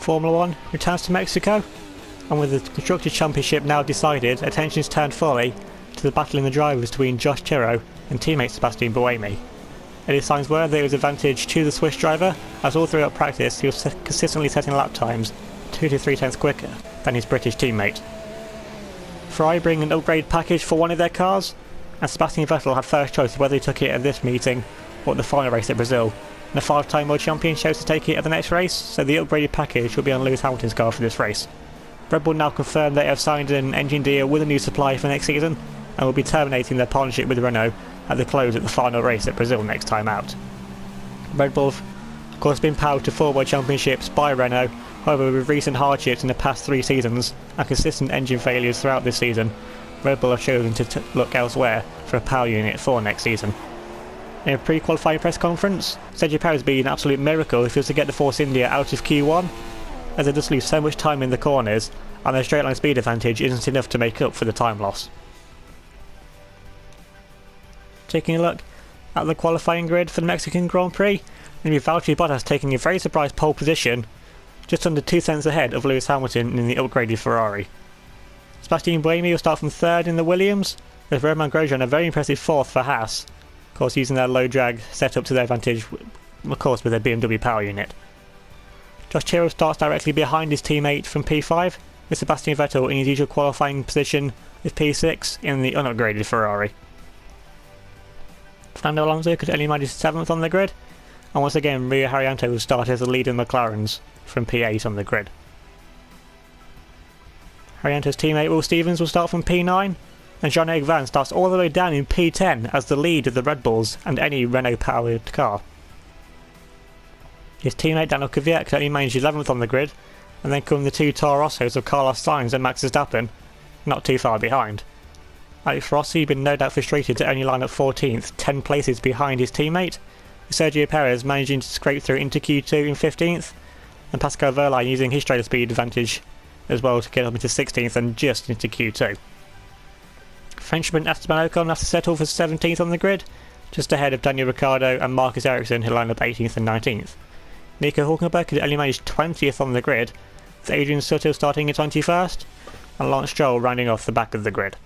Formula 1 returns to Mexico, and with the Constructors' Championship now decided, attention's turned fully to the battle in the drivers between Josh Chiro and teammate Sebastian Buemi. Any signs were that it was advantage to the Swiss driver, as all throughout practice he was consistently setting lap times 2 to 3 tenths quicker than his British teammate. Ferrari bring an upgrade package for one of their cars, and Sebastian Vettel had first choice of whether he took it at this meeting or at the final race at Brazil. And the 5-time world champion chose to take it at the next race, so the upgraded package will be on Lewis Hamilton's car for this race. Red Bull now confirmed they have signed an engine deal with a new supplier for next season, and will be terminating their partnership with Renault at the close at the final race at Brazil next time out. Red Bull have of course been powered to 4 world championships by Renault, however with recent hardships in the past 3 seasons and consistent engine failures throughout this season, Red Bull have chosen to look elsewhere for a power unit for next season. In a pre-qualifying press conference, Sergio Perez would be an absolute miracle if he was to get the Force India out of Q1, as they just lose so much time in the corners and their straight line speed advantage isn't enough to make up for the time loss. Taking a look at the qualifying grid for the Mexican Grand Prix, and with Valtteri Bottas taking a very surprise pole position, just under 2 tenths ahead of Lewis Hamilton in the upgraded Ferrari. Sebastian Buemi will start from 3rd in the Williams, with Romain Grosjean a very impressive 4th for Haas, of course using their low drag setup to their advantage, of course with their BMW power unit. Josh Chiro starts directly behind his teammate from P5, with Sebastian Vettel in his usual qualifying position with P6 in the unupgraded Ferrari. Fernando Alonso could only manage 7th on the grid, and once again Rio Haryanto will start as the lead in McLarens from P8 on the grid. Haryanto's teammate Will Stevens will start from P9, and Jean-Eric Vergne starts all the way down in P10 as the lead of the Red Bulls and any Renault powered car. His teammate Daniel Kvyat could only manage 11th on the grid, and then come the 2 Toro Rossos of Carlos Sainz and Max Verstappen, not too far behind. Alex Rossi had been no doubt frustrated to only line up 14th, 10 places behind his teammate, with Sergio Perez managing to scrape through into Q2 in 15th, and Pascal Wehrlein using his straight speed advantage as well to get up into 16th and just into Q2. Frenchman Esteban Ocon has to settle for 17th on the grid, just ahead of Daniel Ricciardo and Marcus Ericsson who line up 18th and 19th. Nico Hülkenberg could only manage 20th on the grid, with Adrian Sutil starting at 21st, and Lance Stroll rounding off the back of the grid.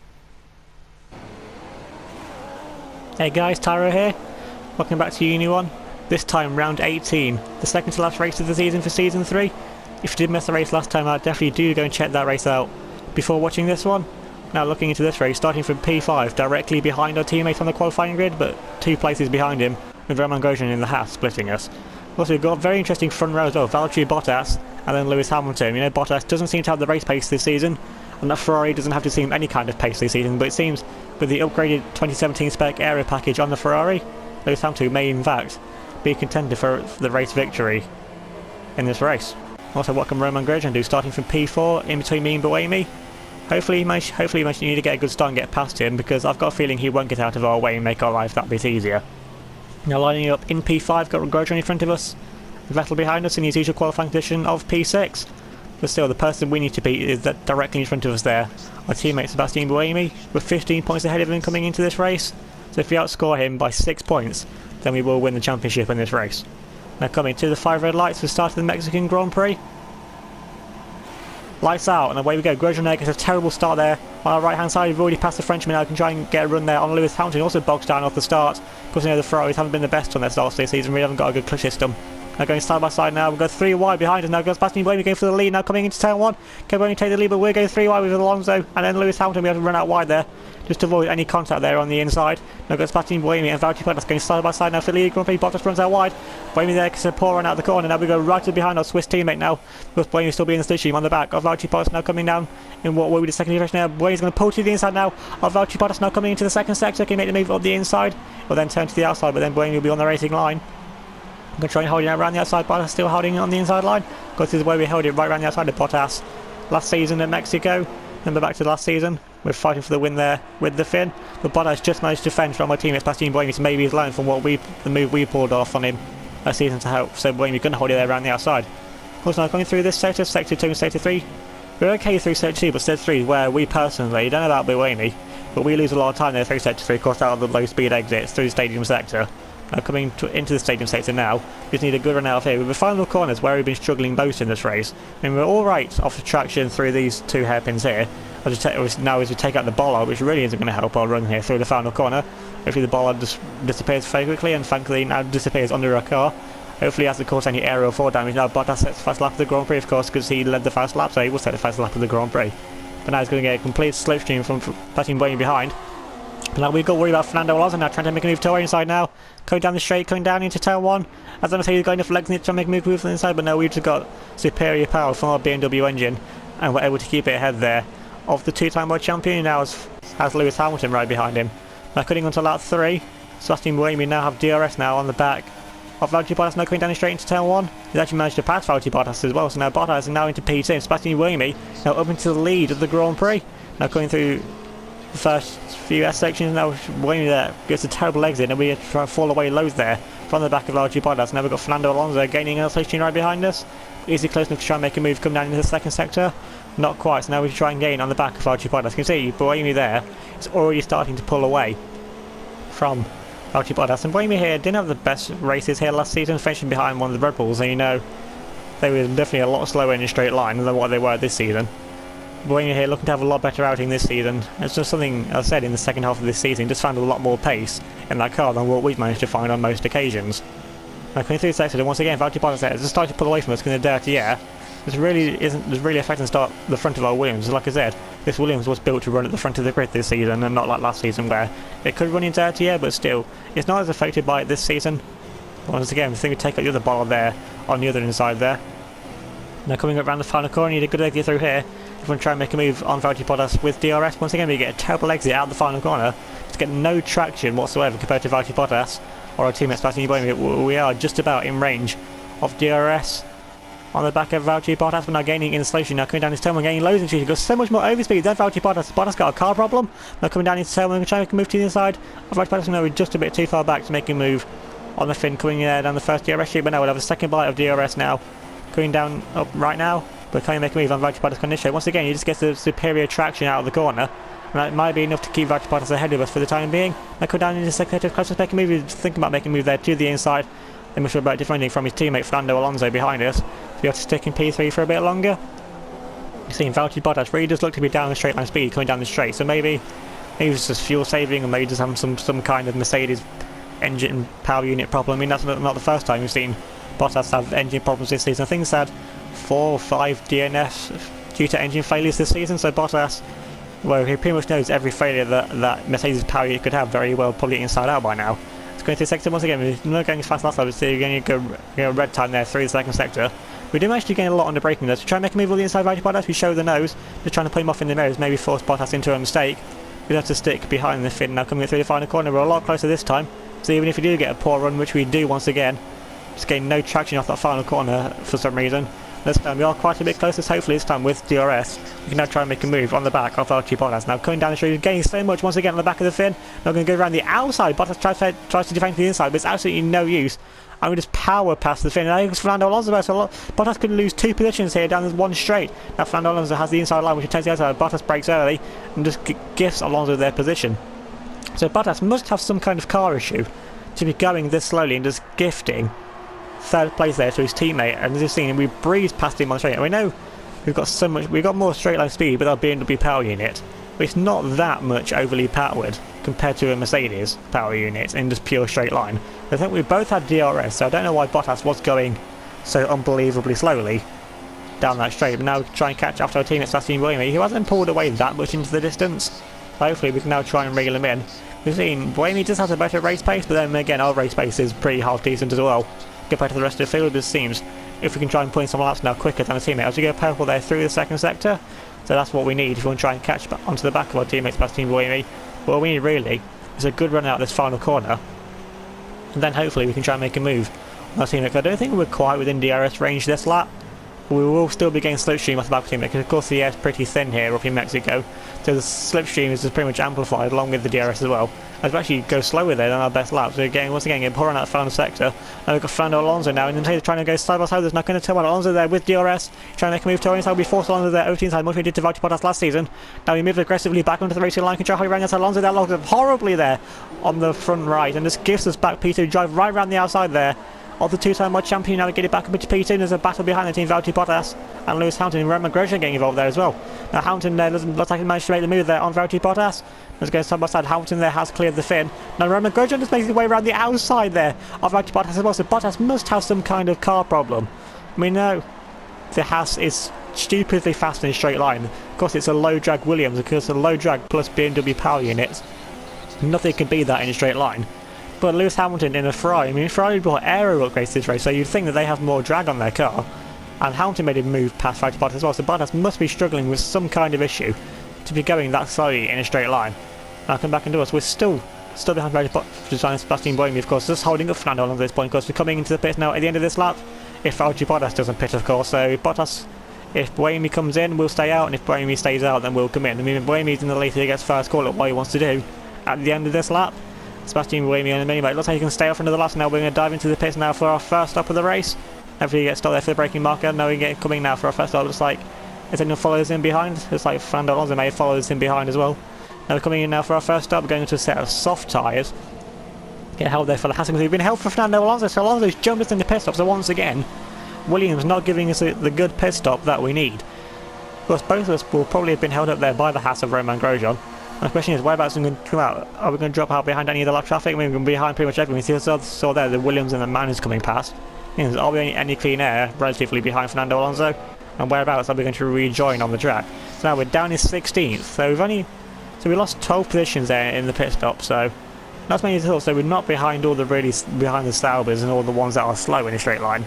Hey guys, Tyro here. Welcome back to UniONE. This time round 18, the second to last race of the season for season 3. If you did miss the race last time out, definitely do go and check that race out before watching this one. Now looking into this race, starting from P5, directly behind our teammate on the qualifying grid, but 2 places behind him, with Romain Grosjean in the Haas splitting us. Also we've got a very interesting front row as well, Valtteri Bottas and then Lewis Hamilton. You know, Bottas doesn't seem to have the race pace this season, and that Ferrari doesn't have to seem any kind of pace this season, but it seems with the upgraded 2017 spec aero package on the Ferrari, Lewis Hamilton may in fact be a contender for the race victory in this race. Also, what can Romain Grosjean do starting from P4 in between me and Buemi? Hopefully he might need to get a good start and get past him, because I've got a feeling he won't get out of our way and make our life that bit easier. Now lining up in P5, got Grosjean in front of us, Vettel behind us in his usual qualifying position of P6. But still, the person we need to beat is that directly in front of us there, our teammate Sebastian Buemi. We're 15 points ahead of him coming into this race, so if we outscore him by 6 points, then we will win the championship in this race. Now coming to the 5 red lights for the start of the Mexican Grand Prix. Lights out, and away we go. Grosjean there gets a terrible start there. On our right hand side, we've already passed the Frenchman now, can try and get a run there on Lewis Hamilton, also bogs down off the start. Of course, you know, the Ferraris haven't been the best on their starts this season, really haven't got a good clutch system. Now going side by side now, we've got 3 wide behind us now, goes Sebastian Buemi going for the lead now, coming into turn 1. Can Buemi take the lead, but we're going 3 wide with Alonso, and then Lewis Hamilton, we have to run out wide there, just to avoid any contact there on the inside. Now got Sebastian Buemi and Valtteri Bottas going side by side now for the lead Grand Prix. Bottas runs out wide, Buemi there gets a poor run out of the corner, now we go right to behind our Swiss teammate now, with Buemi still being the slipstream on the back of Valtteri Bottas now coming down in what will be the second direction now. Buemi's going to pull to the inside now, of Valtteri Bottas now coming into the second sector, can make the move up the inside, will then turn to the outside, but then Buemi will be on the racing line. I'm going to try and hold it around the outside, Bottas still holding it on the inside line. Of course, this is where we held it right around the outside of Bottas last season at Mexico. Remember back to last season, we're fighting for the win there with the Finn, but Bottas just managed to fend from our teammate Sebastian Buemi, so maybe he's learned from what the move we pulled off on him last season to help, so Buemi's going to hold it there around the outside. Of course, now going through this sector, sector 2 and sector 3, we're okay through sector 2, but sector 3 where we personally, don't know about Buemi, but we lose a lot of time there through sector 3, of course out of the low speed exits through the stadium sector. Coming into the stadium sector now, we just need a good run out of here. With the final corners where we've been struggling most in this race. I mean, we're alright off the traction through these 2 hairpins here. Now as we take out the bollard, which really isn't going to help our run here through the final corner. Hopefully the bollard just disappears very quickly, and thankfully now disappears under our car. Hopefully he hasn't caused any aerial fall damage. Now Bottas sets the first lap of the Grand Prix, of course, because he led the first lap, so he will set the first lap of the Grand Prix. But now he's going to get a complete slipstream from passing way behind. But now we've got to worry about Fernando Alonso now, trying to make a move to our inside now. Going down the straight, going down into turn 1. As I'm saying, he's got enough legs in it to make a move from the inside, but no, we've just got superior power from our BMW engine, and we're able to keep it ahead there of the 2-time world champion. Now has Lewis Hamilton right behind him. Now cutting onto lap 3, Sebastian Buemi now have DRS now on the back of Valtteri Bottas, now coming down straight into turn 1. He's actually managed to pass Valtteri Bottas as well, so now Bottas is now into P2. Sebastian Buemi now up into the lead of the Grand Prix. Now going through the first few S sections, now Buemi there gets a terrible exit, and we try to fall away lows there from the back of Valtteri Bottas. Now we've got Fernando Alonso gaining a slipstream right behind us. Is he close enough to try and make a move, come down into the second sector? Not quite, so now we try and gain on the back of Valtteri Bottas. You can see Buemi there is already starting to pull away from Valtteri Bottas, and Buemi here didn't have the best races here last season, finishing behind one of the Red Bulls, and you know they were definitely a lot slower in a straight line than what they were this season. Buemi here looking to have a lot better outing this season. It's just something I said in the second half of this season, just found a lot more pace in that car than what we've managed to find on most occasions. Now coming through the sector, and once again Valtteri Bottas there, just starting to pull away from us because of the dirty air. This really affecting the front of our Williams. Like I said, this Williams was built to run at the front of the grid this season, and not like last season where it could run in dirty air, but still, it's not as affected by it this season. Once again, I think we take out the other bollard there on the other inside there. Now coming up around the final corner, you need a good exit through here. If we want to try and make a move on Valtteri Bottas with DRS, once again we get a terrible exit out the final corner to get no traction whatsoever compared to Valtteri Bottas or our teammate Sebastian Buemi. We are just about in range of DRS on the back of Valtteri Bottas. We're now gaining in slowstream, now coming down his turn, we're gaining loads in speed. He's got so much more overspeed than Valtteri Bottas. Bottas got a car problem. Now coming down into turn, we're going to try and make a move to the inside of Valtteri Bottas. Now we're just a bit too far back to make a move on the fin coming down the first DRS street, but now we'll have a second bite of DRS now. Going down up right now, but can you make a move on Valtteri Bottas condition? Once again, he just gets the superior traction out of the corner, and that might be enough to keep Valtteri Bottas ahead of us for the time being. Now go down into the second sector, close, make a move. He's thinking about making a move there to the inside. Then we're sure about defending from his teammate Fernando Alonso behind us. So we have to stick in P3 for a bit longer. You're seeing Valtteri Bottas really does look to be down the straight line speed coming down the straight, so maybe it's just fuel saving, or maybe just having some kind of Mercedes engine power unit problem. I mean, that's not the first time we've seen Bottas have engine problems this season. I think he's had 4 or 5 DNFs due to engine failures this season, so Bottas, well, he pretty much knows every failure that Mercedes power unit could have very well, probably inside out by now. It's going through the sector once again. We're not going as fast as last time, so you're going to go red time there through the second sector. We do manage to gain a lot on the braking there. To try and make a move on the inside of Valtteri Bottas, we show the nose, just trying to play him off in the mirrors, maybe force Bottas into a mistake. We'd have to stick behind the fin now coming through the final corner. We're a lot closer this time, so even if we do get a poor run, which we do once again, just getting no traction off that final corner for some reason. This time we are quite a bit closer, so hopefully this time with DRS we can now try and make a move on the back of Valtteri Bottas. Now coming down the street, gaining so much once again on the back of the fin. Now going to go around the outside. Bottas tries to defend to the inside, but it's absolutely no use. And we just power past the fin. And I think Fernando Alonso there, so Bottas could lose 2 positions here down this one straight. Now Fernando Alonso has the inside line, which takes the outside. Bottas breaks early and just gifts Alonso their position. So Bottas must have some kind of car issue to be going this slowly and just gifting third place there to his teammate, and as you've seen, we breezed past him on the straight. And we know we've got more straight line speed with our BMW power unit, but it's not that much overly powered compared to a Mercedes power unit in just pure straight line. I think we both had DRS, so I don't know why Bottas was going so unbelievably slowly down that straight. But now we can try and catch after our teammate Sebastian Buemi, who hasn't pulled away that much into the distance. Hopefully we can now try and reel him in. We've seen Buemi just has a better race pace, but then again our race pace is pretty half decent as well compared to the rest of the field. It seems if we can try and pull in some laps now quicker than the teammate as we go purple there through the second sector. So that's what we need if we want to try and catch onto the back of our teammate Sebastian Buemi. What we need really is a good run out this final corner, and then hopefully we can try and make a move on our teammate. I don't think we're quite within DRS range this lap, but we will still be getting slipstream off the back of the teammate, because of course the air is pretty thin here up in Mexico, so the slipstream is just pretty much amplified along with the DRS as well. as we actually go slower there than our best laps. We're getting, once again, getting pouring out the final sector. And we've got Fernando Alonso now, and they're trying to go side by side. There's not going to turn on Alonso there with DRS, trying to make a move to our inside. We forced Alonso there over to inside, much we did to Valtteri Bottas last season. Now we moved aggressively back onto the racing line, control how we ran against Alonso there, locked up horribly there on the front right, and this gives us back P2, drive right around the outside there of the two-time world champion. Now we get it back up into P2, and there's a battle behind the team, Valtteri Bottas and Lewis Hamilton, and Roman Grosjean getting involved there as well. Now Hamilton there doesn't look like he managed to make the move there on Valtteri Bottas. Let's go side by side. Hamilton there has cleared the fin. Now Roman Grosjean just makes his way around the outside there of Valtteri Bottas as well, so Bottas must have some kind of car problem. We know the Haas is stupidly fast in a straight line. Of course it's a low drag Williams, because it's a low drag plus BMW power units. Nothing can beat that in a straight line. But Lewis Hamilton in a Ferrari, I mean Ferrari brought aero upgrades to this race, so you'd think that they have more drag on their car. And Hamilton made a move past Valtteri Bottas as well, so Bottas must be struggling with some kind of issue to be going that slowly in a straight line. Now come back and do us, we're still behind Valtteri Bottas and Sebastian Buemi, of course, just holding up Fernando Alonso at this point. Of course we're coming into the pit now at the end of this lap, if Valtteri Bottas doesn't pit of course, so Bottas, if Buemi comes in we'll stay out, and if Buemi stays out then we'll come in. I mean if Buemi's in the lead he gets first call at what he wants to do at the end of this lap. Sebastian Buemi on the mini-bike. Looks like he can stay off into the last. Now we're going to dive into the pits now for our first stop of the race. Hopefully he gets stopped there for the braking marker. Now we get coming now for our first stop. Looks like is anyone follows in behind. Looks like Fernando Alonso may have followed in behind as well. Now we're coming in now for our first stop. We're going into a set of soft tyres. Get held there for the Haas. We've been held for Fernando Alonso. So Alonso's jumped us in the pit stop. So once again, Williams not giving us the good pit stop that we need. Of course, both of us will probably have been held up there by the Haas of Roman Grosjean. The question is, whereabouts are we going to come out? Are we going to drop out behind any of the lap traffic? I mean, we're going to be behind pretty much everything. We saw there the Williams and the Manners coming past. Are we any clean air relatively behind Fernando Alonso? And whereabouts are we going to rejoin on the track? So now we're down in 16th. So we lost 12 positions there in the pit stop. So not as many as all. So we're not behind all the behind the Saubers and all the ones that are slow in a straight line.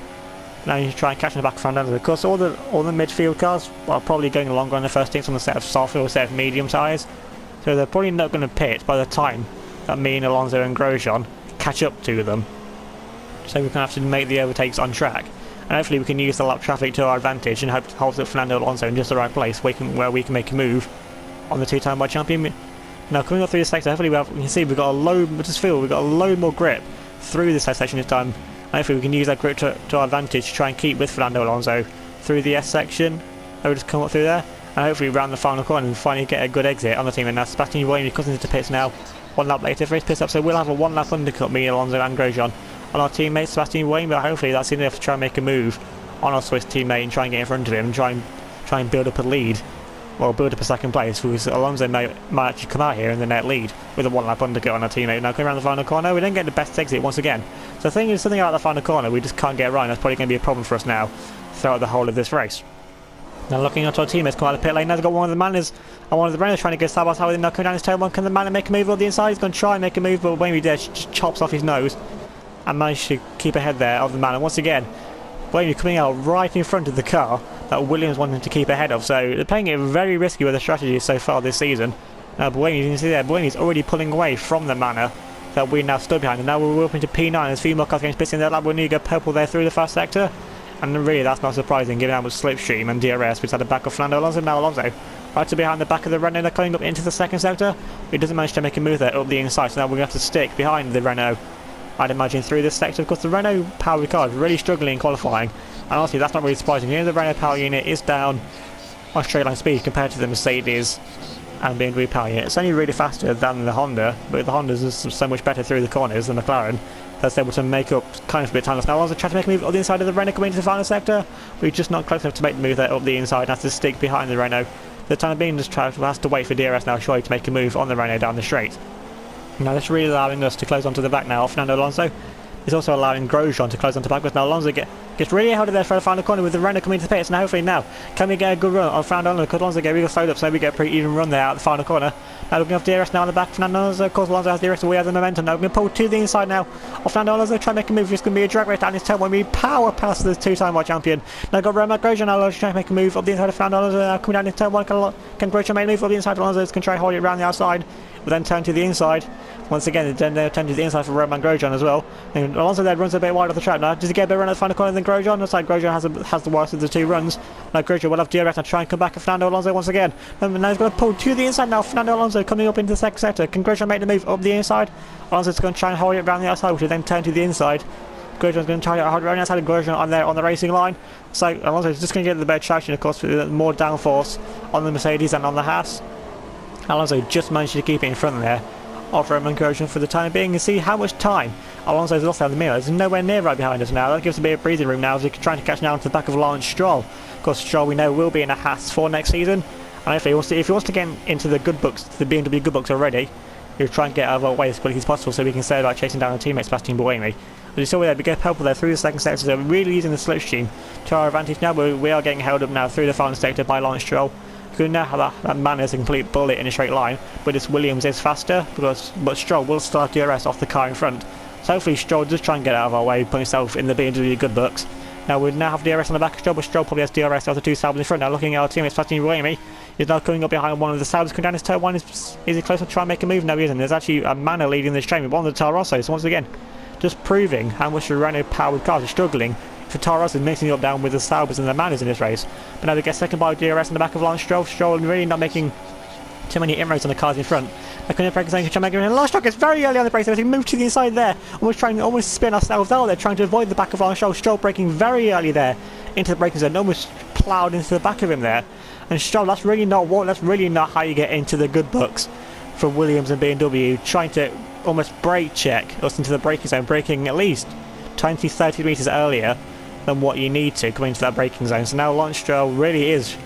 Now you try and catch in the back of Fernando. Of course, all the midfield cars are probably going longer on the first stints on the set of soft or set of medium tyres. So they're probably not going to pit by the time that me and Alonso and Grosjean catch up to them. So we're going to have to make the overtakes on track. And hopefully we can use the lap traffic to our advantage and hope to hold up Fernando Alonso in just the right place where we can make a move on the two-time world champion. Now coming up through this sector, hopefully you can see we've got a load more grip through this section this time. And hopefully we can use that grip to our advantage to try and keep with Fernando Alonso through the S section. We'll just come up through there. And hopefully round the final corner and finally get a good exit on the team. And now Sebastian Buemi comes into pits now. 1 lap later for his pit stop, so we'll have a 1 lap undercut, me, Alonso and Grosjean on our teammate Sebastian Buemi, but hopefully that's enough to try and make a move on our Swiss teammate and try and get in front of him and try and build up a lead. Well, build up a second place, because Alonso might actually come out here in the net lead with a 1 lap undercut on our teammate. Now coming around the final corner, we don't get the best exit once again. So the thing is, something about the final corner we just can't get right, and that's probably going to be a problem for us now throughout the whole of this race. Now looking at our teammates come out of the pit lane, now they've got one of the Manners and one of the Renners trying to go side by side with him. Now coming down his tail, can the Manner make a move on the inside? He's going to try and make a move, but Buemi there just chops off his nose and managed to keep ahead there of the Manner. Once again, Buemi coming out right in front of the car that Williams wanted to keep ahead of, so they're playing it very risky with their strategies so far this season. Now Buemi, you can see there, Buemi's already pulling away from the Manner that we now stood behind, and now we're up into P9. There's a few more cars getting pissed in there. We'll need to go purple there through the fast sector. And really that's not surprising given how much slipstream and DRS we've had the back of Fernando Alonso. Now Alonso right to behind the back of the Renault, they're coming up into the second sector. He doesn't manage to make a move there up the inside, so now we're going to have to stick behind the Renault, I'd imagine, through this sector. Of course the Renault powered car is really struggling in qualifying, and honestly that's not really surprising. Here the Renault power unit is down on straight line speed compared to the Mercedes and BMW power unit. It's only really faster than the Honda, but the Honda's is so much better through the corners than McLaren. That's able to make up kind of a bit of time. Now Alonso trying to make a move up the inside of the Renault coming into the final sector. We're just not close enough to make the move there up the inside and has to stick behind the Renault. The time being just has to wait for DRS now surely to make a move on the Renault down the straight. Now that's really allowing us to close onto the back now. Fernando Alonso is also allowing Grosjean to close onto the back. Now Alonso gets really held there for the final corner with the Renault coming into the pits. Now hopefully now can we get a good run on Fernando Alonso, because Alonso get really slowed up, so we get a pretty even run there out the final corner. Now looking off DRS now on the back of Fernando Alonso. Of course Alonso has DRS, so we have the momentum now. We're going to pull to the inside now of Fernando Alonso, try and make a move. It's going to be a drag race down his tail when we power past the two-time world champion. Now got Roman Grosjean now trying to make a move up the inside of Fernando Alonso. Now coming down his tail one, can Grosjean make a move up the inside of Alonso? Can try and hold it around the outside but then turn to the inside. Once again, then they turn to the inside for Roman Grosjean as well. And Alonso there runs a bit wide off the track now. Does he get a bit around at the final corner than Grosjean? Looks like Grosjean has the worst of the two runs. Now Grosjean will have DRS and try and come back at Fernando Alonso once again. And now he's going to pull to the inside now. Fernando Alonso coming up into the second sector. Can Grosjean make the move up the inside? Alonso's going to try and hold it around the outside, which will then turn to the inside. Grosjean's going to try to hold it around the outside of Grosjean on the racing line. So Alonso's just going to get the better traction, of course, with more downforce on the Mercedes and on the Haas. Alonso just managed to keep it in front there of Roman Grosjean for the time being, and see how much time Alonso's lost out of the mirror. There's nowhere near right behind us now. That gives a bit of breathing room now as we're trying to catch down to the back of Lawrence Stroll. Of course, Stroll we know will be in a Haas for next season, and if he wants to get into the good books, the BMW good books already, he'll try and get out of our way as quickly as possible so we can say about chasing down our teammate Sebastian Buemi. But you saw there, we get helpful there through the second sector, so we're really using the slipstream to our advantage now, but we are getting held up now through the final sector by Lawrence Stroll. You can now have that man is a complete bullet in a straight line, but this Williams is faster, but Stroll will still have DRS off the car in front. So hopefully Stroll does try and get out of our way, put himself in the BMW good books. Now we now have DRS on the back of Stroll, but Stroll probably has DRS off the two Saubers in front. Now looking at our teammate Sebastian Buemi, he's now coming up behind one of the Saubers, coming down his turn one. Is he close to try and make a move? No, he isn't. There's actually a Manor leading this train with one of the Toro Rossos. So once again, just proving how much the Renault-powered cars are struggling for Toro Rosso mixing up down with the Saubers and the Manors in this race. But now they get second by DRS on the back of Lance Stroll. Stroll really not making too many inroads on the cars in front. I couldn't break saying Lance Stroll gets very early on the brakes. He moved to the inside there, almost spin ourselves out there, trying to avoid the back of Lance Stroll. Stroll braking very early there into the braking zone, almost ploughed into the back of him there. And Stroll, that's really not how you get into the good books for Williams and BMW, trying to almost brake check us into the braking zone, braking at least 20-30 metres earlier than what you need to coming into that braking zone. So now Lance Stroll really is,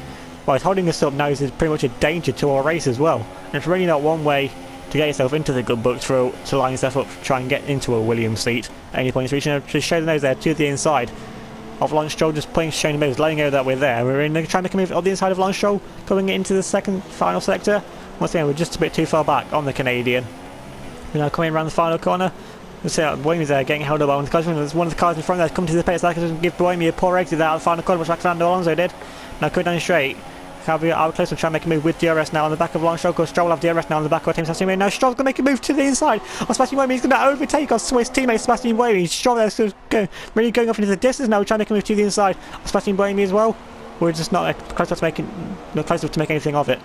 well, he's holding us up now, is pretty much a danger to our race as well. And it's really not one way to get yourself into the good books to line yourself up to try and get into a Williams seat at any point. So to show the nose there to the inside of Lance Stroll, just showing the moves, letting go that we're there. We're trying to come on the inside of Lance Stroll, coming into the second final sector. Once again, we're just a bit too far back on the Canadian. We're now coming around the final corner. Let's see, Buemi's there getting held up by one of the cars. There's one of the cars in front there coming to the pits. That can give Buemi a poor exit there out of the final corner, which Fernando Alonso did. Now coming down straight. Our close to try and make a move with DRS now on the back of Lance Stroll, because Stroll will have DRS now on the back of our team Sebastian Buemi. Now Stroll's going to make a move to the inside on Sebastian Buemi. He's going to overtake our Swiss teammate Sebastian Buemi. Stroll there really going off into the distance now. We're trying to make a move to the inside of Sebastian Buemi as well. We're just not close enough to make anything of it.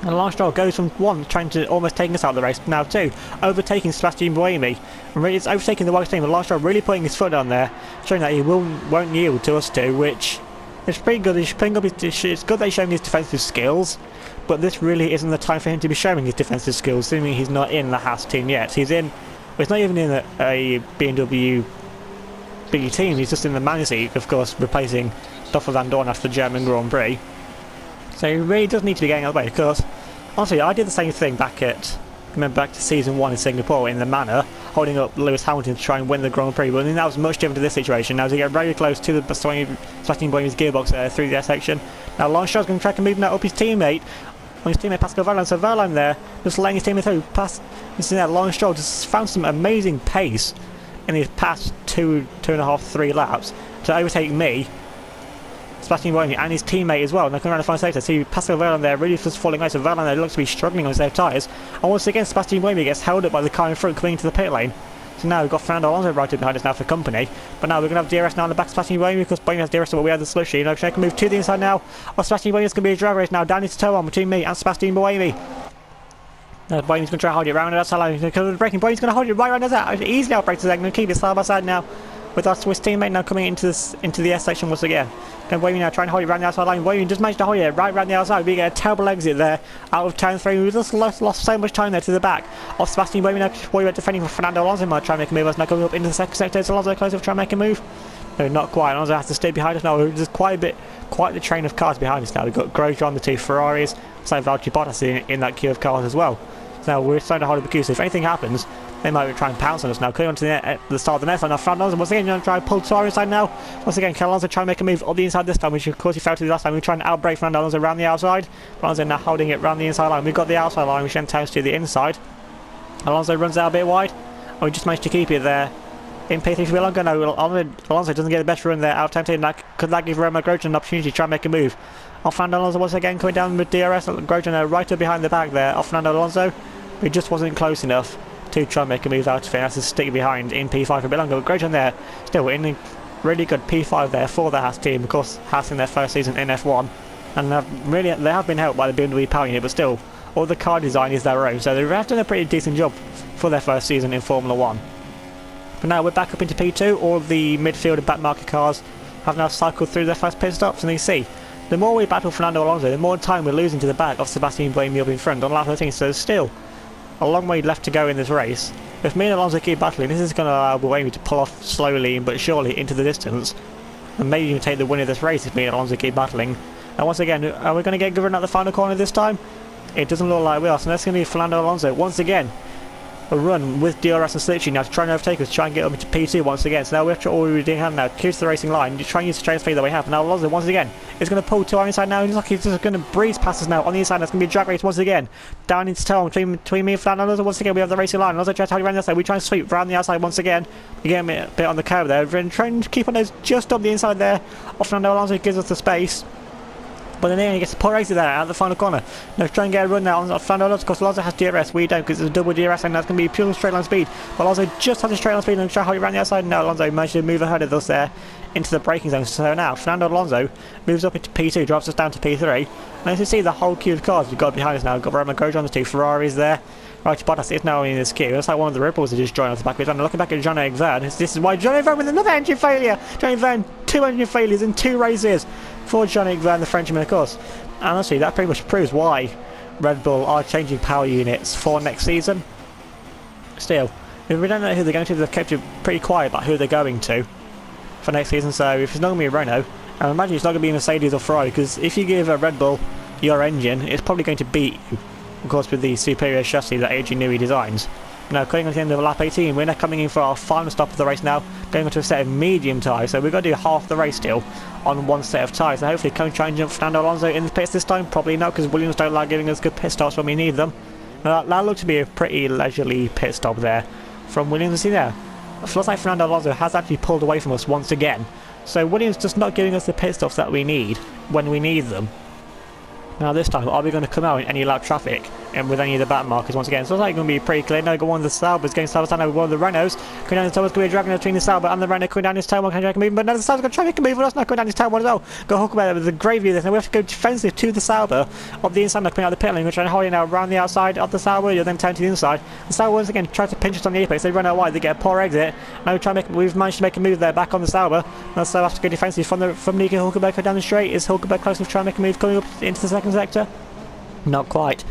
And Lance Stroll goes from one, trying to almost taking us out of the race, now two, overtaking Sebastian Buemi. And really, it's overtaking the Williams team, but Lance Stroll really putting his foot on there, showing that he won't yield to us two, which is pretty good. It's good that he's showing his defensive skills, but this really isn't the time for him to be showing his defensive skills, assuming he's not in the Haas team yet. He's not even in a BMW big team, he's just in the man seat, of course, replacing Stoffel van Dorn after the German Grand Prix. So he really does need to be getting out of the way, because honestly, I did the same thing back to season 1 in Singapore in the Manor, holding up Lewis Hamilton to try and win the Grand Prix, but I think that was much different to this situation. Now as we get very close to the Sebastian Buemi's gearbox there through the section. Now Lance Stroll's going to try to move now up his teammate, Pascal Wehrlein. So Wehrlein there, just letting his teammate through, Lance Stroll just found some amazing pace in his past 2.5-3 laps to overtake me, Sebastian Buemi, and his teammate as well. Now coming around the final sector, see Pascal Wehrlein there really just falling away. So Wehrlein there looks to be struggling on his left tyres. And once again, Sebastian Buemi gets held up by the car in front coming into the pit lane. So now we've got Fernando Alonso right up behind us now for company. But now we're going to have DRS now on the back of Sebastian Buemi, because Buemi has DRS, but we have the slushy. Now check and move to the inside now. Sebastian Buemi is going to be a drag race now down into toe on between me and Sebastian Buemi. Now Buemi's going to try to hold it around outside line. Because of the braking, Buemi's going to hold it right around outside. Easily outbrakes the going to keep it side by side now, with our Swiss teammate now coming into the S section once again. And Buemi now trying to hold it around the outside line. Buemi just managed to hold it right around the outside. We get a terrible exit there out of turn 3. We just lost so much time there to the back of Sebastian Buemi. Now Buemi defending for Fernando Alonso. Might try and make a move. Now coming up into the second sector. Is Alonso close enough to try and make a move? No, not quite. Alonso has to stay behind us now. There's quite the train of cars behind us now. We've got Grosjean, the two Ferraris, so Valtteri Bottas in that queue of cars as well. So now we're starting to hold up the queue. So if anything happens, they might try and pounce on us now. Coming on to the start of the next line now. Fernando Alonso once again going to try and pull to our inside now. Once again, Alonso trying to make a move up the inside this time, which of course he failed to do last time. We're trying to outbrake Fernando Alonso around the outside. Alonso now holding it around the inside line. We've got the outside line, which then turns to the inside. Alonso runs out a bit wide, and we just managed to keep it there in P3 for a bit longer. No, Alonso doesn't get the best run there out of time. Could that give Roman Grosjean an opportunity to try and make a move? Fernando Alonso once again coming down with DRS. Grosjean right up behind the back there of Fernando Alonso. It just wasn't close enough to try and make a move out of it. That's to stick behind in P5 for a bit longer. But Grosjean there, still in a really good P5 there for the Haas team. Of course, Haas in their first season in F1. And they have been helped by the BMW power unit, but still, all the car design is their own. So they've done a pretty decent job for their first season in Formula 1. But now we're back up into P2. All the midfield and back market cars have now cycled through their first pit stops, and you see, the more we battle Fernando Alonso, the more time we're losing to the back of Sebastian Buemi up in front on lap 13. So there's still a long way left to go in this race. If me and Alonso keep battling, this is going to allow Buemi to pull off slowly but surely into the distance, and maybe even take the win of this race if me and Alonso keep battling. And once again, are we going to get Govern at the final corner this time? It doesn't look like we are, so that's going to be Fernando Alonso once again. A run with DRS and Slichty now to try and overtake us, try and get up into P2 once again. So now we have to all we have now, clear to the racing line, try and use the train speed that we have. Now Alonso once again is going to pull to our inside now, and he's just going to breeze past us now on the inside. That's going to be a drag race once again. Down into town between me and Fernando Alonso once again. We have the racing line. Alonso tries to around the outside. We try and sweep around the outside once again. We get a bit on the curve there. We're trying to keep on those just up the inside there. Off Fernando Alonso gives us the space. But then he gets a poor exit there out of the final corner. Now try and get a run now on Fernando Alonso, because Alonso has DRS, we don't, because it's a double DRS, and that's going to be pure straight line speed. But Alonso just has a straight line speed and try to hold it around the outside, and now Alonso managed to move ahead of us there into the braking zone. So now Fernando Alonso moves up into P2, drops us down to P3. And as you see, the whole queue of cars we've got behind us now. We've got Roman Grosjean, the two Ferraris there. Right, Bottas is now in this queue. That's like one of the Red Bulls that just joined off the back of his van. Looking back at Jean-Eric Verne, this is why Jean-Eric Verne with another engine failure. Jean-Eric Verne, 2 engine failures in 2 races for Jean-Eric Verne, the Frenchman, of course. And honestly, that pretty much proves why Red Bull are changing power units for next season. Still, if we don't know who they're going to, they've kept it pretty quiet about who they're going to for next season. So if it's not going to be a Renault, I imagine it's not going to be Mercedes or Ferrari, because if you give a Red Bull your engine, it's probably going to beat you, of course, with the superior chassis that Adrian Newey designs. Now, coming on to the end of lap 18, we're now coming in for our final stop of the race now, going on to a set of medium tyres, so we've got to do half the race still on one set of tyres. So hopefully can we try and jump Fernando Alonso in the pits this time? Probably not, because Williams don't like giving us good pit stops when we need them. Now, that looked to be a pretty leisurely pit stop there from Williams. See there, it looks like Fernando Alonso has actually pulled away from us once again. So Williams just not giving us the pit stops that we need when we need them. Now this time, are we going to come out in any lap traffic and with any of the back markers once again? So it's like going to be pretty clear. Now got one of the Saubers going Sauber down with one of the Renaults. Coming down the Sauber's going to be a drag between the Sauber and the Renault, coming down his tail one, can make a move, but now the Sauber's going to try and make a move with us, now coming down his tail one as well. Got Huckelberg there with the great view there. Now we have to go defensive to the Sauber of the inside, now coming out of the pit lane. We're trying to hold it now around the outside of the Sauber, you'll then turn to the inside. The Sauber once again tries to pinch us on the apex, they run out wide, they get a poor exit. Now we try and we've managed to make a move there back on the Sauber. Now the Sauber has to go defensive from Nico Hulkenberg down the straight. Is Hulkenberg close enough to try and make a move coming up into the second sector? Not quite.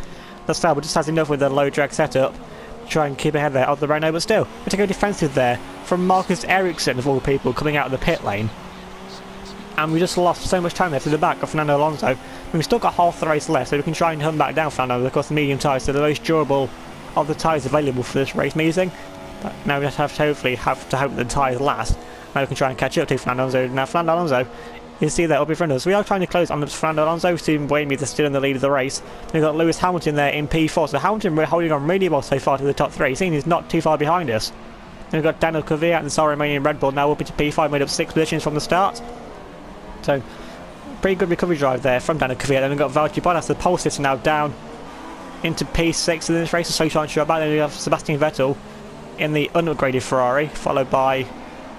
The Sauber just has enough with the low drag setup to try and keep ahead there of the Renault, but still, we to go defensive there from Marcus Ericsson of all people coming out of the pit lane. And we just lost so much time there to the back of Fernando Alonso. We've still got half the race left, so we can try and hunt back down Fernando. Of course, the medium tyres are the most durable of the tyres available for this race meeting. But now we just have to hopefully hope that the tyres last. Now we can try and catch up to Fernando Alonso. Now Fernando Alonso, you see that up in front of us. We are trying to close on Fernando Alonso, soon Buemi is still in the lead of the race. We've got Lewis Hamilton there in P4, so Hamilton holding on really well so far to the top 3, seeing he's not too far behind us. Then we've got Daniel Kvyat and the Romanian Red Bull now up into P5, made up 6 positions from the start. So, pretty good recovery drive there from Daniel Kvyat. Then we've got Valtteri Bottas, the pole sitter, now down into P6 in this race, so trying to about. Then we have Sebastian Vettel in the unupgraded Ferrari, followed by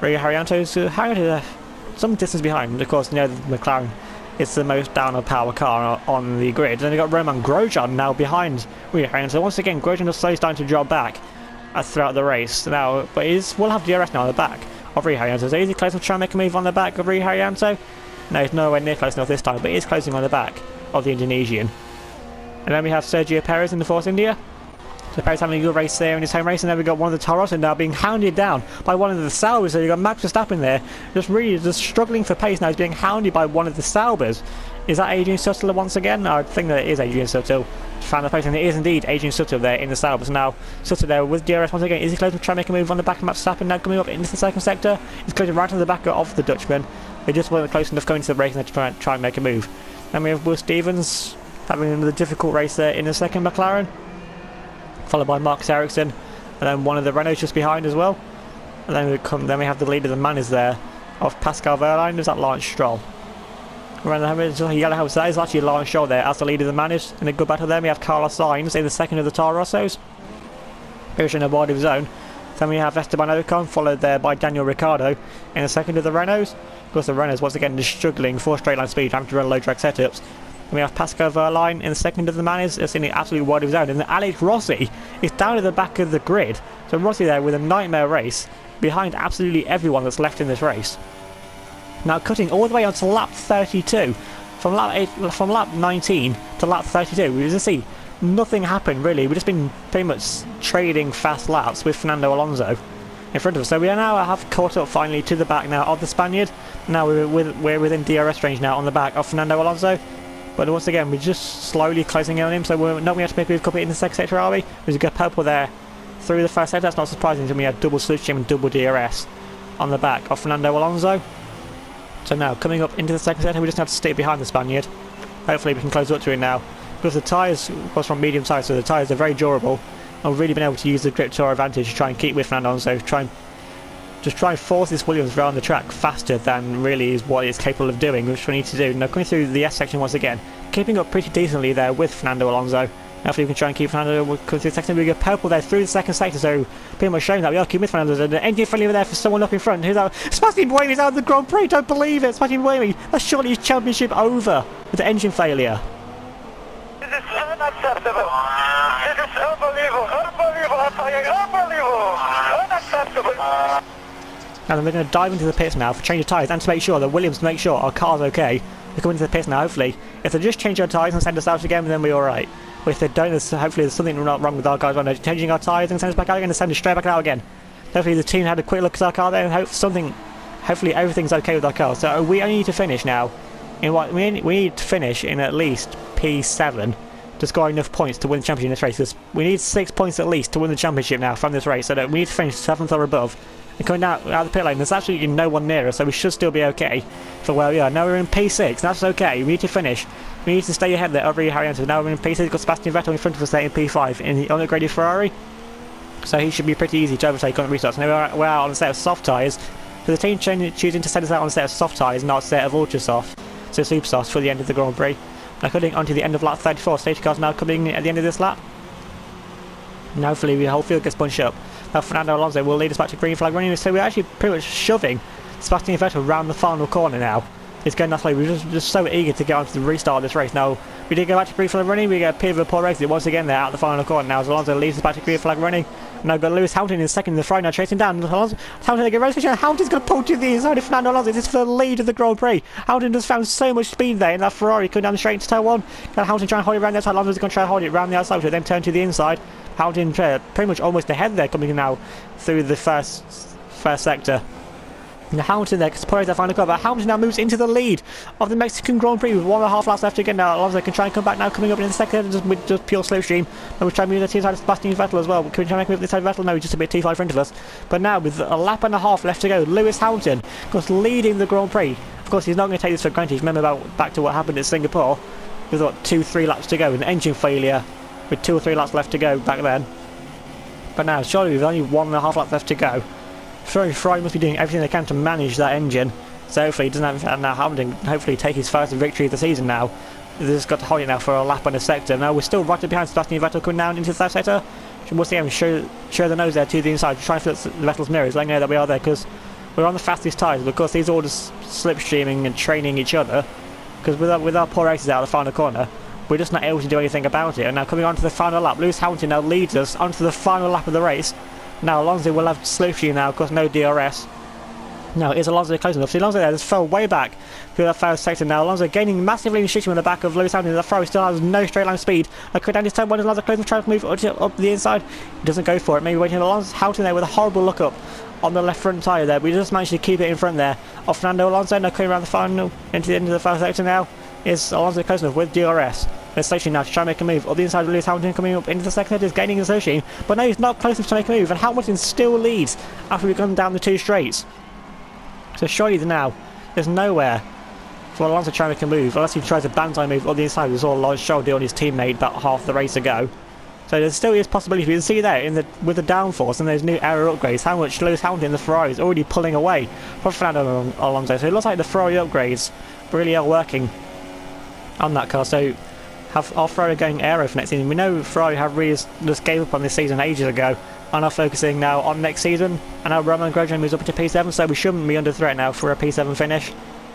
Rio Haryanto, so some distance behind. Of course, you know, the McLaren is the most down power car on the grid. Then you've got Roman Grosjean now behind Rio Haryanto. Once again, Grosjean just slows down to drop back throughout the race now, but we'll have DRS now on the back of Rio Haryanto. So is he close enough to try and make a move on the back of Rio Haryanto? No, he's nowhere near close enough this time, but he is closing on the back of the Indonesian. And then we have Sergio Perez in the Force India. So Perez having a good race there in his home race, and then we've got one of the Toro Rosso now being hounded down by one of the Saubers. So you've got Max Verstappen there, just struggling for pace now. He's being hounded by one of the Saubers. Is that Adrian Sutter once again? I think that it is Adrian Sutter. Found the place, and it is indeed Adrian Sutter there in the Saubers. Now Sutter there with DRS once again. Is he close to try and make a move on the back of Max Verstappen now coming up into the second sector? He's closing right on the back of the Dutchman. They just weren't close enough going to the braking to try and make a move. Then we have Will Stevens having another difficult race there in the second McLaren, followed by Marcus Ericsson, and then one of the Renaults just behind as well. And then we have the leader, the man is there, of Pascal Wehrlein. Is that Lance Stroll? Around the yellow house, that is actually Lance Stroll there as the leader of the man is in a good battle there. We have Carlos Sainz in the second of the Toro Rossos. pushing a wide of his own. Then we have Esteban Ocon, followed there by Daniel Ricciardo in the second of the Renaults. Of course, the Renaults once again just struggling for straight line speed, having to run low drag setups. And we have Pascal Wehrlein in the second of the Manors, in the absolute wide of his own. And then Alex Rossi is down at the back of the grid. So Rossi there with a nightmare race behind absolutely everyone that's left in this race. Now cutting all the way onto lap 32, from lap 19 to lap 32, we just see nothing happened really. We've just been pretty much trading fast laps with Fernando Alonso in front of us. So we now have caught up finally to the back now of the Spaniard. Now we're within DRS range now on the back of Fernando Alonso. But once again, we're just slowly closing in on him, so we're not going to make a move in the second sector, are we? We've got purple there through the first sector. That's not surprising until we had double slipstream and double DRS on the back of Fernando Alonso. So now, coming up into the second sector, we just have to stick behind the Spaniard. Hopefully we can close up to it now. Because the tyres was from medium size, so the tyres are very durable. And we've really been able to use the grip to our advantage to try and keep with Fernando Alonso, try and force this Williams around the track faster than really is what it's capable of doing, which we need to do. Now coming through the S section once again, keeping up pretty decently there with Fernando Alonso. Hopefully we can try and keep Fernando coming through the second. We get purple there through the second sector, so pretty much showing that we are keeping with Fernando. And the engine failure there for someone up in front. Who's out? Sebastian Buemi's out of the Grand Prix, don't believe it! Sebastian Buemi, that's surely his championship over with the engine failure. This is unacceptable. This is unbelievable. Unacceptable. And then we're going to dive into the pits now for change of tyres and to make sure that Williams make sure our car's okay. We're coming into the pits now, hopefully. If they just change our tyres and send us out again, then we're alright. But if they don't, hopefully there's something not wrong with our car. They're changing our tyres and send us back out again and send us straight back out again. Hopefully the team had a quick look at our car there and hopefully everything's okay with our car. So we only need to finish now. We need to finish in at least P7 to score enough points to win the championship in this race. Because we need 6 points at least to win the championship now from this race. So that we need to finish 7th or above. And coming out of the pit lane, there's absolutely no one near us, so we should still be okay for where we are. Now we're in P6, that's okay. We need to finish. We need to stay ahead there over Harry. So now we're in P6, we've got Sebastian Vettel in front of us there in P5 in the unupgraded Ferrari. So he should be pretty easy to overtake on the restarts. Now we're out on a set of soft tyres. So the team choosing to send us out on a set of soft tyres, not a set of ultra soft. So super soft for the end of the Grand Prix. Now cutting onto the end of lap 34, safety cars now coming at the end of this lap. And hopefully the whole field gets bunched up. Now Fernando Alonso will lead us back to green flag running, so we're actually pretty much shoving Sebastian Vettel around the final corner now. It's going that way. We're just so eager to get onto the restart of this race. Now we did go back to green flag running, we get a bit of a poor exit once again there out the final corner now as Alonso leads us back to green flag running. Now we've got Lewis Hamilton in second in the Ferrari now chasing down. Hamilton again, Hamilton's going to pull to the inside of Fernando Alonso. This is for the lead of the Grand Prix. Hamilton just found so much speed there in that Ferrari coming down straight into turn 1. Now Hamilton trying to hold it around the outside. Alonso's going to try to hold it around the outside, then turn to the inside. Hamilton pretty much almost ahead there coming now through the first sector. Now Hamilton there supporting that final corner, but Hamilton now moves into the lead of the Mexican Grand Prix with 1.5 laps left again. Now Alonso can try and come back now, coming up in the second with just pure slipstream. And we're trying to move the team side of Sebastian Vettel as well. Can we try and make a move this side of Vettel? No, he's just a bit too far in front of us. But now with a lap and a half left to go, Lewis Hamilton, of course, leading the Grand Prix. Of course, he's not going to take this for granted. Remember back to what happened at Singapore. We've got 2-3 laps to go, an engine failure with 2 or 3 laps left to go back then. But now, surely with only 1.5 laps left to go, Ferrari must be doing everything they can to manage that engine. So hopefully he doesn't have now Hamilton hopefully take his first victory of the season now. They've just got to hold it now for a lap on a sector. Now we're still right up behind Sebastian Vettel coming down into the third sector. Once again, show the nose there to the inside, try and flip Vettel's mirrors, letting know that we are there because we're on the fastest tyres. But of course, these are all just slipstreaming and training each other. Because with our poor races out of the final corner, we're just not able to do anything about it. And now coming on to the final lap, Lewis Hamilton now leads us onto the final lap of the race. Now Alonso will have slipstream now, of course no DRS. Now is Alonso close enough? See Alonso there just fell way back through that first sector now. Alonso gaining massively in shooting on the back of Lewis Hamilton. The Ferrari still has no straight line speed. Quick down his turn one, Alonso close enough, trying to move up the inside. He doesn't go for it. Maybe waiting Alonso Hamilton there with a horrible look up on the left front tyre there. We just managed to keep it in front there of Fernando Alonso. Now coming around the final into the end of the first sector now is Alonso close enough with DRS. There's Sochi now to try and make a move up the inside of Lewis Hamilton coming up into the second head is gaining in Sochi, but no, he's not close enough to make a move, and Hamilton still leads after we've gone down the 2 straights. So surely now there's nowhere for Alonso to try and make a move unless he tries a banzai move up the inside. We saw Lawrence Stroll do on his teammate about half the race ago. So there still is possibility. We can see there with the downforce and those new aero upgrades how much Lewis Hamilton, the Ferrari, is already pulling away from Fernando Alonso. So it looks like the Ferrari upgrades really are working on that car. So have our Ferrari going aero for next season. We know Ferrari have really just gave up on this season ages ago are now focusing now on next season, and now Roman Grosjean moves up to P7, so we shouldn't be under threat now for a P7 finish.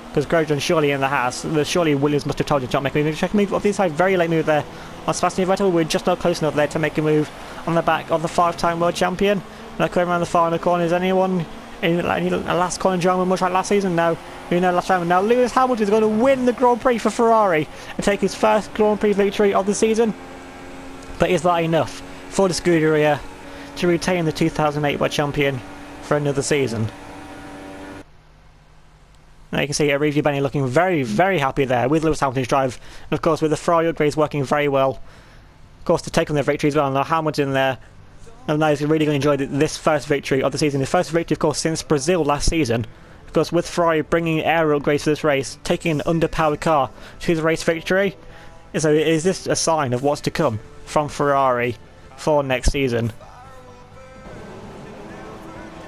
Because Grosjean surely in the Haas, surely Williams must have told you to not make a move. Check a move off the side, very late move there on Sebastian Vettel. We're just not close enough there to make a move on the back of the 5-time world champion. Now coming around the final corner, is anyone in any last corner drama much like last season? No, we know last time. Now Lewis Hamilton is going to win the Grand Prix for Ferrari and take his first Grand Prix victory of the season. But is that enough for the Scuderia to retain the 2008 world champion for another season? Now you can see Arrivi Benny looking very, very happy there with Lewis Hamilton's drive. And of course with the Ferrari upgrades working very well. Of course to take on their victory as well. Now Hamilton there. And now he's really going to enjoy this first victory of the season. His first victory of course since Brazil last season. Of course with Ferrari bringing air upgrades to this race, taking an underpowered car to the race victory. So is this a sign of what's to come from Ferrari for next season?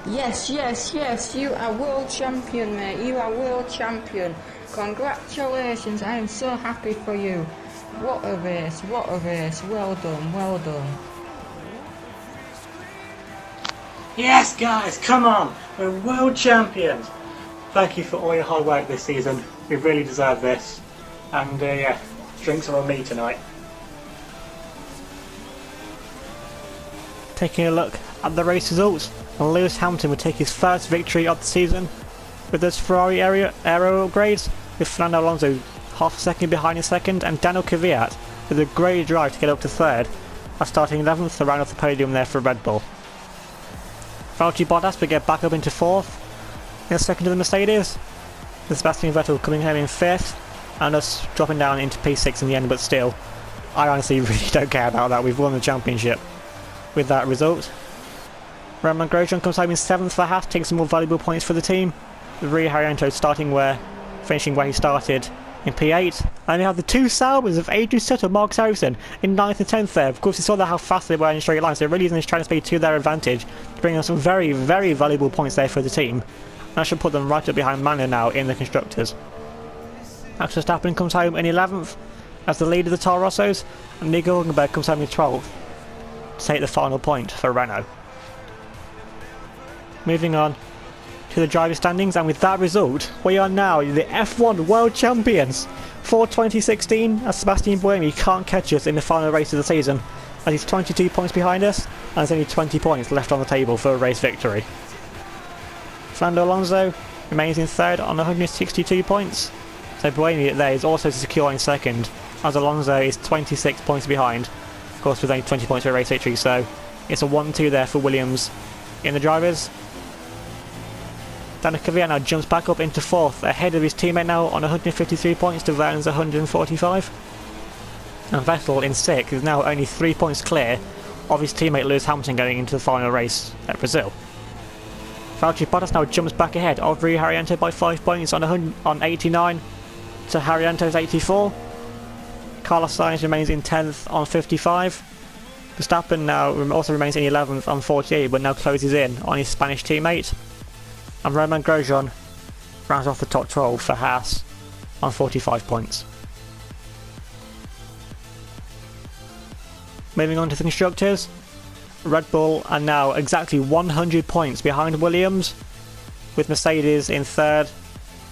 Yes, yes, yes, you are world champion, mate. You are world champion. Congratulations, I am so happy for you. What a race, what a race. Well done, well done. Yes guys, come on, we're world champions. Thank you for all your hard work this season. We really deserve this. And yeah, drinks are on me tonight. Taking a look at the race results, and Lewis Hamilton would take his first victory of the season with those Ferrari aero upgrades, with Fernando Alonso half a second behind in second, and Daniel Kvyat with a great drive to get up to third, and starting 11th to round off the podium there for Red Bull. Valtteri Bottas would get back up into fourth, in second to the Mercedes, with Sebastian Vettel coming home in fifth, and us dropping down into P6 in the end, but still, I honestly really don't care about that. We've won the championship with that result. Roman Grosjean comes home in 7th for Haas, taking some more valuable points for the team. Rui Harianto finishing where he started in P8. And we have the two Saubers of Adrian Sutter and Marcus Ericsson in 9th and 10th there. Of course, you saw how fast they were in a straight line, so really using this trying speed to their advantage to bring us some very, very valuable points there for the team. And that should put them right up behind Manu now in the Constructors. Max Verstappen comes home in 11th as the leader of the Toro Rossos, and Nico Hülkenberg comes home in 12th to take the final point for Renault. Moving on to the driver standings, and with that result we are now the F1 World Champions for 2016, as Sebastian Buemi can't catch us in the final race of the season, as he's 22 points behind us and there's only 20 points left on the table for a race victory. Fernando Alonso remains in third on 162 points, so Buemi there is also secure in second, as Alonso is 26 points behind, of course with only 20 points for a race victory, so it's a 1-2 there for Williams in the drivers. Daniel Kvyat now jumps back up into fourth, ahead of his teammate now on 153 points to Vernon's 145. And Vettel in sixth is now only 3 points clear of his teammate Lewis Hamilton going into the final race at Brazil. Valtteri Bottas now jumps back ahead of Rui Harianto by 5 points on 89 to Harianto's 84. Carlos Sainz remains in 10th on 55. Verstappen now also remains in 11th on 48, but now closes in on his Spanish teammate. And Roman Grosjean rounds off the top 12 for Haas on 45 points. Moving on to the Constructors, Red Bull are now exactly 100 points behind Williams, with Mercedes in third,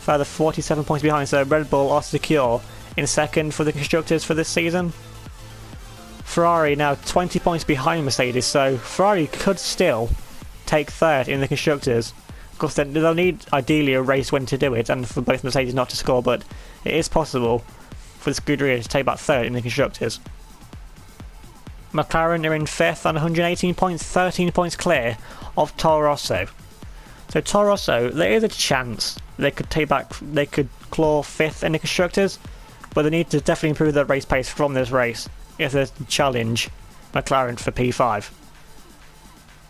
further 47 points behind, so Red Bull are secure in second for the Constructors for this season. Ferrari now 20 points behind Mercedes, so Ferrari could still take third in the Constructors. Of course, they'll need ideally a race win to do it, and for both Mercedes not to score, but it is possible for the Scuderia to take back third in the Constructors. McLaren are in 5th on 118 points, 13 points clear of Toro Rosso. So Toro Rosso, there is a chance they could claw 5th in the Constructors, but they need to definitely improve their race pace from this race if they challenge McLaren for P5.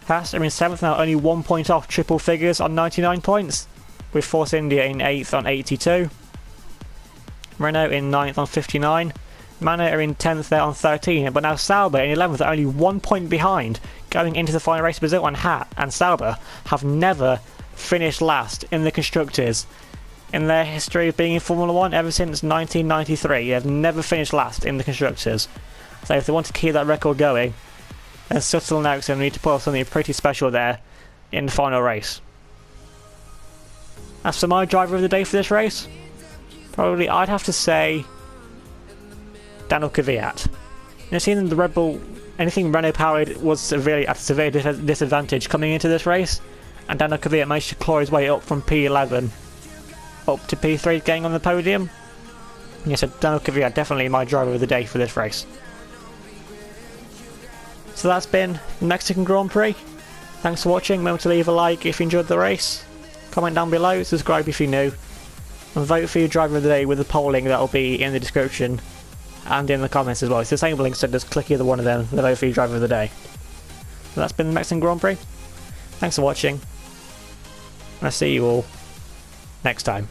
Haas are in 7th now, only 1 point off triple figures on 99 points, with Force India in 8th on 82. Renault in 9th on 59. Manu are in 10th there on 13, but now Sauber in 11th are only 1 point behind going into the final race of Brazil, and Sauber have never finished last in the Constructors. In their history of being in Formula 1 ever since 1993, they have never finished last in the Constructors. So if they want to keep that record going, and subtle announced and we need to put something pretty special there in the final race. As for my driver of the day for this race, probably I'd have to say Daniel Kvyat. In a season the Red Bull, anything Renault powered was severely at a severe disadvantage coming into this race, and Daniel Kvyat managed to claw his way up from P11 up to P3, getting on the podium. Yeah, so Daniel Kvyat definitely my driver of the day for this race. So that's been the Mexican Grand Prix. Thanks for watching. Remember to leave a like if you enjoyed the race, comment down below, subscribe if you're new, and vote for your driver of the day with the polling that will be in the description and in the comments as well. It's the same link, so just click either one of them to vote for your driver of the day. So that's been the Mexican Grand Prix. Thanks for watching, and I'll see you all next time.